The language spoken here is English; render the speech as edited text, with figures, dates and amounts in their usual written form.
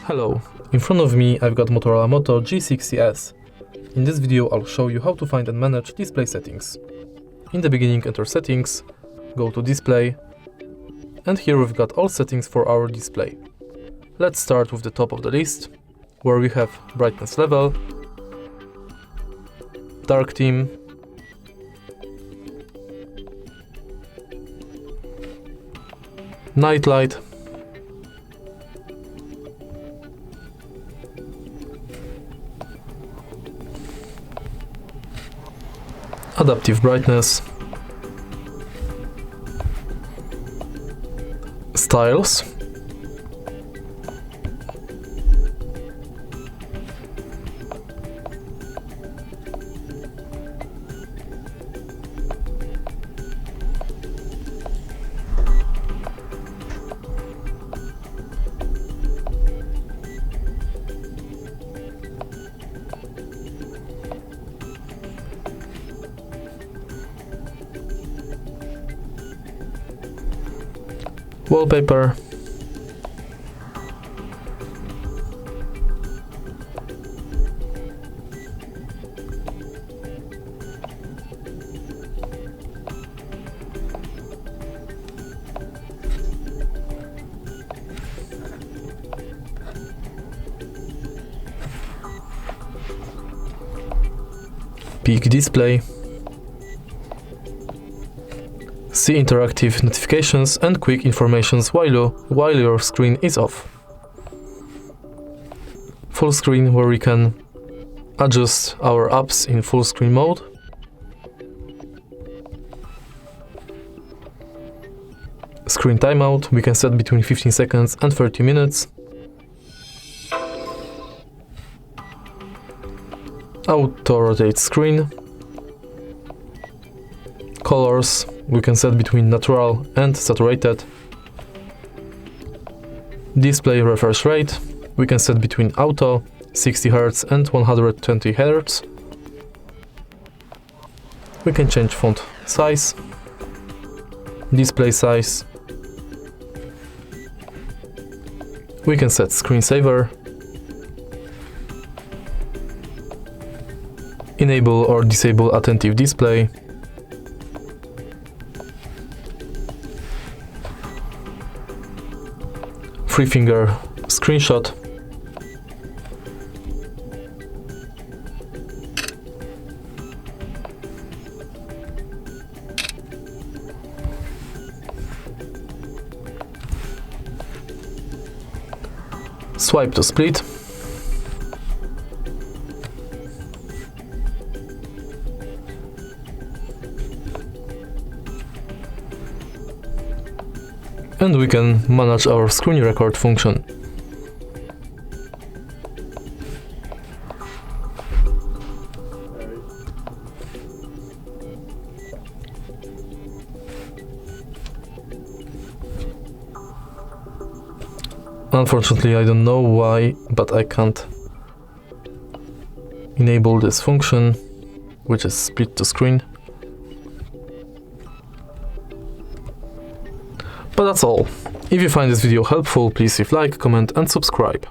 Hello, in front of me I've got Motorola Moto G60S. In this video I'll show you how to find and manage display settings. In the beginning, enter settings, go to display, and here we've got all settings for our display. Let's start with the top of the list, where we have brightness level, dark theme, night light, adaptive brightness, styles, wallpaper, peak display, see interactive notifications and quick informations while your screen is off. Full screen, where we can adjust our apps in full screen mode. Screen timeout, we can set between 15 seconds and 30 minutes. Auto rotate screen. Colors, we can set between natural and saturated. Display refresh rate, we can set between auto, 60 Hz and 120 Hz. We can change font size, display size. We can set screensaver, enable or disable attentive display, free finger screenshot, swipe to split, and we can manage our screen record function. Unfortunately, I don't know why, but I can't enable this function, which is split to screen. But that's all. If you find this video helpful, please leave like, comment and subscribe.